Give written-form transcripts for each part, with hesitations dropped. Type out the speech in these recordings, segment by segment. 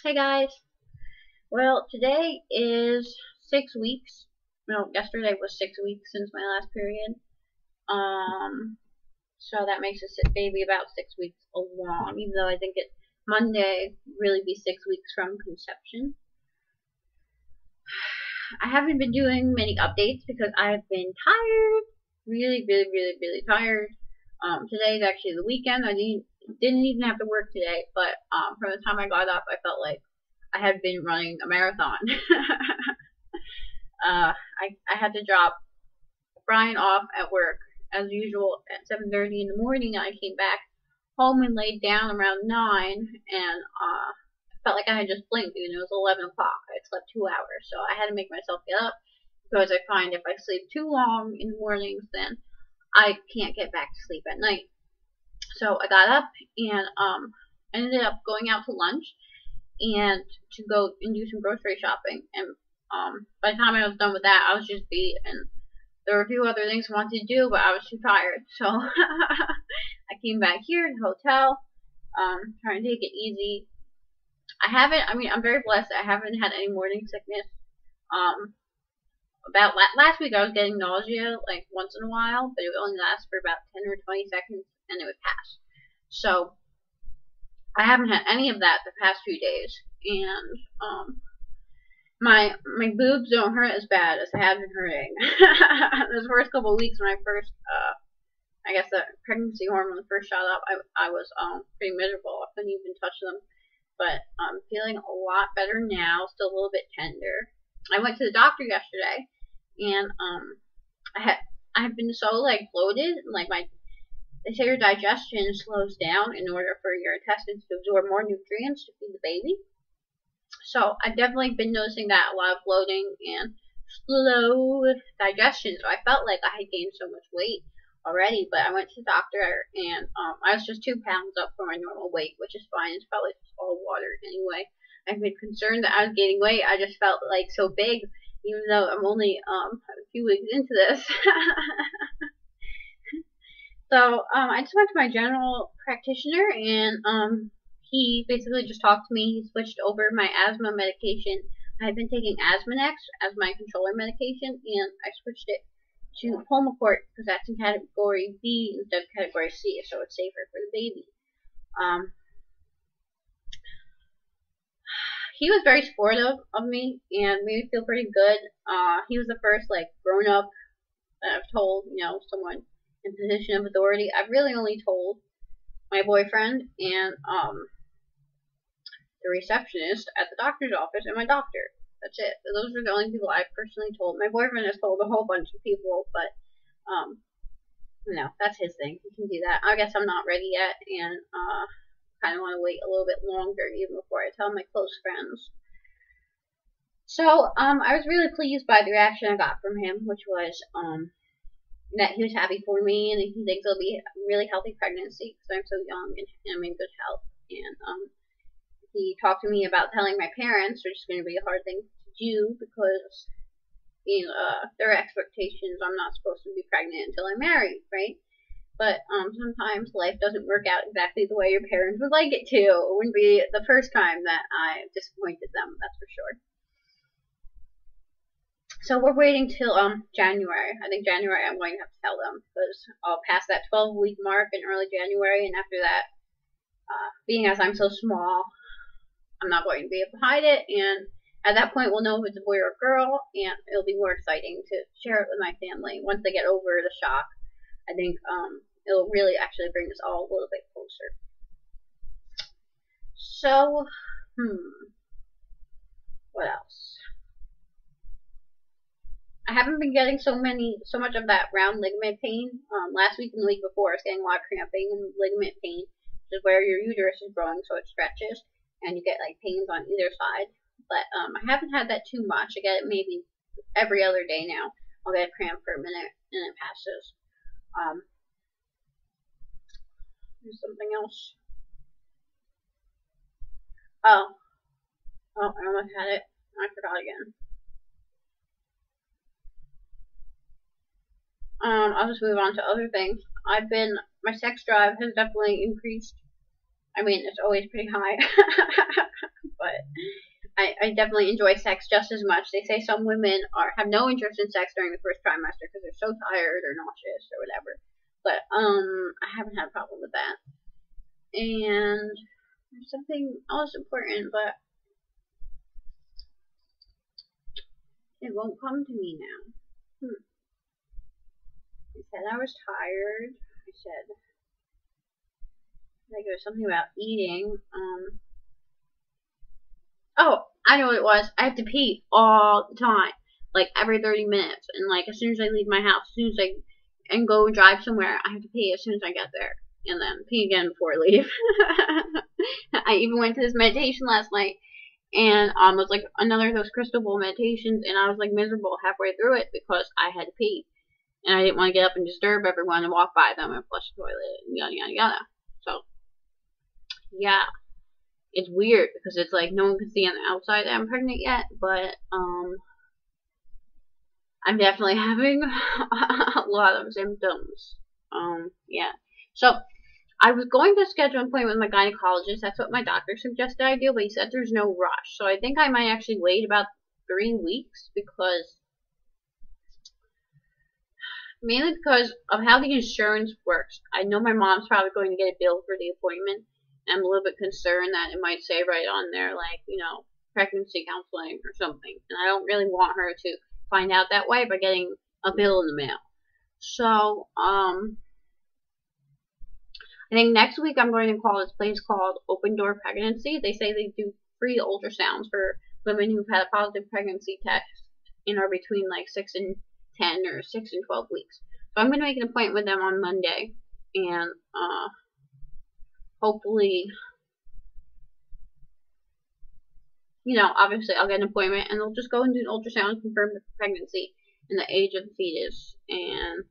Hey guys. Well, today is 6 weeks. No, yesterday was 6 weeks since my last period. Um, so that makes this baby about 6 weeks along, even though I think it Monday really be 6 weeks from conception. I haven't been doing many updates because I've been tired, really, really, really, really tired. Today is actually the weekend. I didn't even have to work today, but from the time I got up, I felt like I had been running a marathon. I had to drop Brian off at work as usual at 7:30 in the morning. I came back home and laid down around 9, and felt like I had just blinked, and it was 11 o'clock. I had slept 2 hours, so I had to make myself get up because I find if I sleep too long in the mornings, then I can't get back to sleep at night. So I got up and ended up going out to lunch and to go and do some grocery shopping. And by the time I was done with that, I was just beat, and there were a few other things I wanted to do, but I was too tired. So I came back here to the hotel, trying to take it easy. I'm very blessed. I haven't had any morning sickness. About last week, I was getting nausea like once in a while, but it would only last for about 10 or 20 seconds, and it would pass. So I haven't had any of that the past few days, and my boobs don't hurt as bad as they have been hurting. Those first couple of weeks when I first, I guess the pregnancy hormone first shot up, I was pretty miserable. I couldn't even touch them, but I'm feeling a lot better now. Still a little bit tender. I went to the doctor yesterday, and I've been so like bloated, like they say your digestion slows down in order for your intestines to absorb more nutrients to feed the baby. So I've definitely been noticing that, a lot of bloating and slow digestion. So I felt like I had gained so much weight already, but I went to the doctor, and I was just 2 pounds up from my normal weight, which is fine. It's probably just all water anyway. I've been concerned that I was gaining weight. I just felt like so big, even though I'm only a few weeks into this. So I just went to my general practitioner, and he basically just talked to me. He switched over my asthma medication. I've been taking Asmanex as my controller medication, and I switched it to Pulmicort because that's in category B instead of category C, so it's safer for the baby. He was very supportive of me and made me feel pretty good. He was the first like grown up that I've told, someone in position of authority. I've really only told my boyfriend and the receptionist at the doctor's office and my doctor. That's it. Those are the only people I've personally told. My boyfriend has told a whole bunch of people, but that's his thing. He can do that. I guess I'm not ready yet, and kind of want to wait a little bit longer even before I tell my close friends. So I was really pleased by the reaction I got from him, which was that he was happy for me, and he thinks it'll be a really healthy pregnancy because I'm so young and I'm in good health. And he talked to me about telling my parents, which is going to be a hard thing to do because their expectations, I'm not supposed to be pregnant until I'm married, right? But sometimes life doesn't work out exactly the way your parents would like it to. It wouldn't be the first time that I disappointed them, that's for sure. So we're waiting till January. I think January I'm going to have to tell them because I'll pass that 12-week mark in early January, and after that, being as I'm so small, I'm not going to be able to hide it, and at that point we'll know if it's a boy or a girl, and it'll be more exciting to share it with my family once they get over the shock. I think it'll really actually bring us all a little bit closer. So, what else? I haven't been getting so much of that round ligament pain. Last week and the week before, I was getting a lot of cramping and ligament pain, which is where your uterus is growing, so it stretches, and you get like pains on either side. But I haven't had that too much. I get it maybe every other day now. I'll get a cramp for a minute, and it passes. There's something else. Oh, I almost had it. I forgot again. I'll just move on to other things. My sex drive has definitely increased. I mean, it's always pretty high. but I definitely enjoy sex just as much. They say some women have no interest in sex during the first trimester because they're so tired or nauseous or whatever. But I haven't had a problem with that. And there's something else important, but it won't come to me now. I said I was tired. I said like there was something about eating. Oh, I know what it was. I have to pee all the time, like every 30 minutes, and like as soon as I leave my house, as soon as I go drive somewhere, I have to pee as soon as I get there, and then pee again before I leave. I even went to this meditation last night, and it was like another of those crystal bowl meditations, and I was like miserable halfway through it because I had to pee, and I didn't want to get up and disturb everyone and walk by them and flush the toilet and yada yada yada. So yeah. It's weird because it's like no one can see on the outside that I'm pregnant yet, but I'm definitely having a lot of symptoms. Yeah. So I was going to schedule an appointment with my gynecologist. That's what my doctor suggested I do, but he said there's no rush. So I think I might actually wait about 3 weeks mainly because of how the insurance works. I know my mom's probably going to get a bill for the appointment. I'm a little bit concerned that it might say right on there, like, pregnancy counseling or something. And I don't really want her to find out that way by getting a bill in the mail. So, I think next week I'm going to call this place called Open Door Pregnancy. They say they do free ultrasounds for women who've had a positive pregnancy test and are between like 6 and 10 or 6 and 12 weeks. So I'm going to make an appointment with them on Monday. And, hopefully, obviously I'll get an appointment and they'll just go and do an ultrasound and confirm the pregnancy and the age of the fetus. And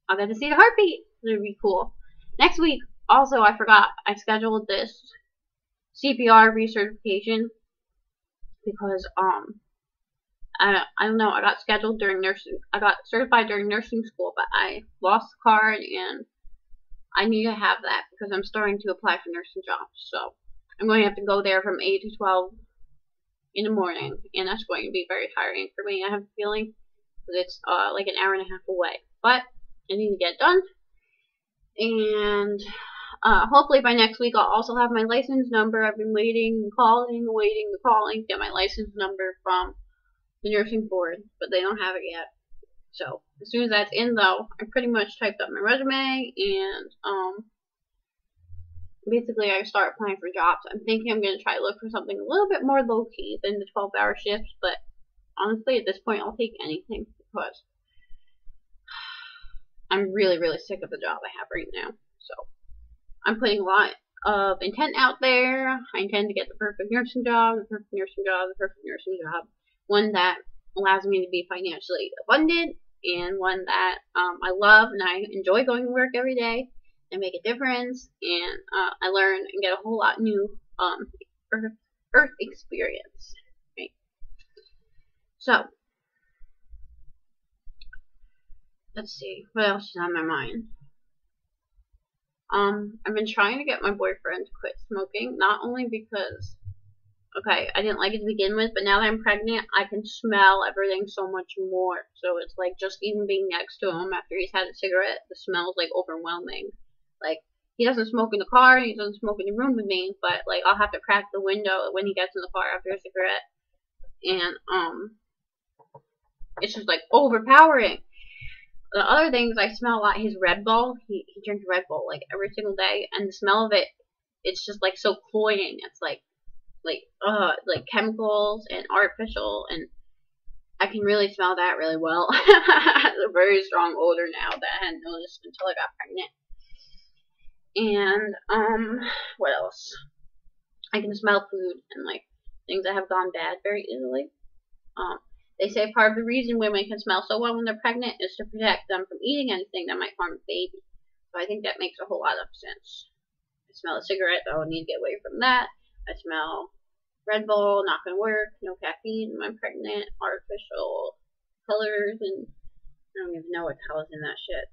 I'll get to see the heartbeat. It'll be cool. Next week, also, I forgot, I scheduled this CPR recertification because, I don't know, I got certified during nursing school, but I lost the card and I need to have that because I'm starting to apply for nursing jobs. So I'm going to have to go there from 8 to 12 in the morning, and that's going to be very tiring for me. I have a feeling because it's like an hour and a half away, but I need to get it done. And hopefully by next week I'll also have my license number. I've been waiting, calling to get my license number from the nursing board, but they don't have it yet. So as soon as that's in, though, I pretty much typed up my resume and basically I start applying for jobs. I'm thinking I'm going to try to look for something a little bit more low key than the 12-hour shifts, but honestly at this point I'll take anything because I'm really, really sick of the job I have right now. So I'm putting a lot of intent out there. I intend to get the perfect nursing job, one that allows me to be financially abundant, and one that I love and I enjoy going to work every day and make a difference, and I learn and get a whole lot new earth experience. Right? So let's see, what else is on my mind? I've been trying to get my boyfriend to quit smoking, not only because okay, I didn't like it to begin with, but now that I'm pregnant, I can smell everything so much more. So it's like just even being next to him after he's had a cigarette, the smell is like overwhelming. Like, he doesn't smoke in the car, he doesn't smoke in the room with me, but like I'll have to crack the window when he gets in the car after a cigarette. And it's just like overpowering. The other thing is I smell a lot his Red Bull. He drinks Red Bull like every single day, and the smell of it, it's just like so cloying. It's like chemicals and artificial, and I can really smell that really well. It's a very strong odor now that I hadn't noticed until I got pregnant. And what else? I can smell food and like things that have gone bad very easily. They say part of the reason women can smell so well when they're pregnant is to protect them from eating anything that might harm the baby. So I think that makes a whole lot of sense. I smell a cigarette, I would need to get away from that. I smell Red Bull, not gonna work, no caffeine when I'm pregnant, artificial colors, and I don't even know what colors in that shit.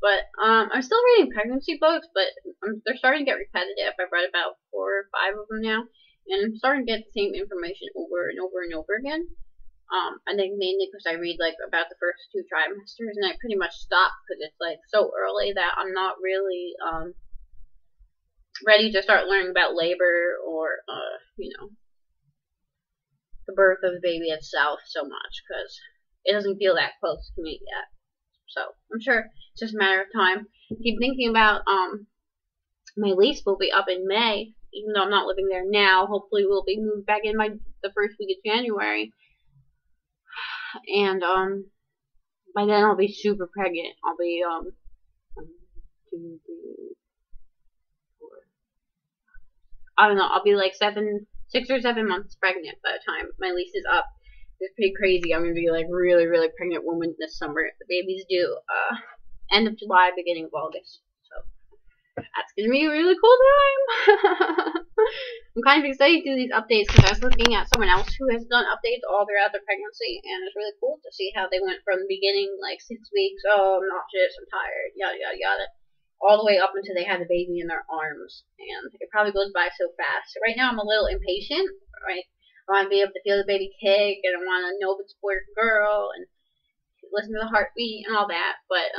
But I'm still reading pregnancy books, but they're starting to get repetitive. I've read about 4 or 5 of them now, and I'm starting to get the same information over and over and over again. I think mainly because I read like about the first 2 trimesters, and I pretty much stopped because it's like so early that I'm not really ready to start learning about labor or the birth of the baby itself so much, because it doesn't feel that close to me yet. So I'm sure it's just a matter of time. I keep thinking about my lease will be up in May, even though I'm not living there now. Hopefully we'll be moved back in the first week of January. And by then I'll be super pregnant. I'll be 1, 2, 3, 4. I don't know. I'll be like 6 or 7 months pregnant by the time my lease is up. It's pretty crazy. I'm gonna be like really, really pregnant woman this summer. The baby's due end of July, beginning of August. So that's gonna be a really cool time. I'm kind of excited to do these updates because I was looking at someone else who has done updates all throughout their pregnancy, and it's really cool to see how they went from the beginning, like 6 weeks, oh, I'm nauseous, I'm tired, yada yada yada, all the way up until they had the baby in their arms, and it probably goes by so fast. So right now I'm a little impatient, right? I want to be able to feel the baby kick, and I want to know if it's a boy or girl, and listen to the heartbeat and all that, but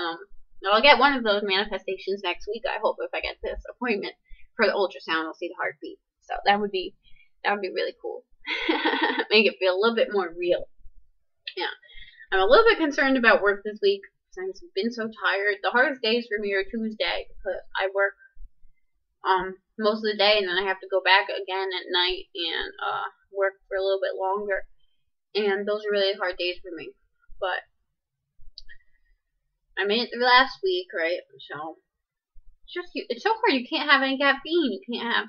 I'll get one of those manifestations next week, I hope, if I get this appointment for the ultrasound. I'll see the heartbeat. So that would be really cool. Make it feel a little bit more real. Yeah. I'm a little bit concerned about work this week because I've been so tired. The hardest days for me are Tuesday because I work most of the day, and then I have to go back again at night and work for a little bit longer. And those are really hard days for me. But I made it through last week, right? So it's so hard. You can't have any caffeine. You can't have.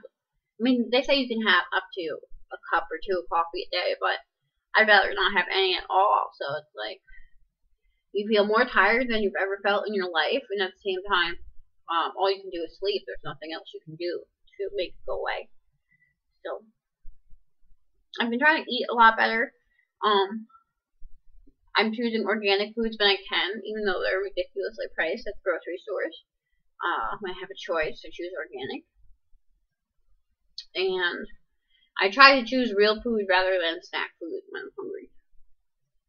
I mean, they say you can have up to a cup or 2 of coffee a day, but I'd rather not have any at all. So it's like you feel more tired than you've ever felt in your life, and at the same time, all you can do is sleep. There's nothing else you can do to make it go away. So I've been trying to eat a lot better. I'm choosing organic foods when I can, even though they're ridiculously priced at grocery stores. When I have a choice, I choose organic. And I try to choose real food rather than snack food when I'm hungry.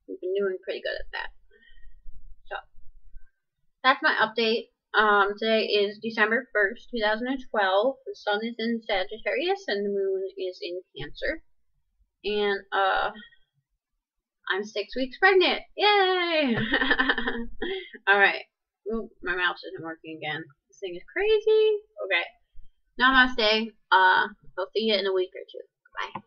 We've been doing pretty good at that. So that's my update. Today is December 1st, 2012. The sun is in Sagittarius and the moon is in Cancer. And I'm 6 weeks pregnant. Yay! Alright. Ooh, my mouse isn't working again. This thing is crazy. Okay. Namaste. I'll see you in a week or 2. Bye.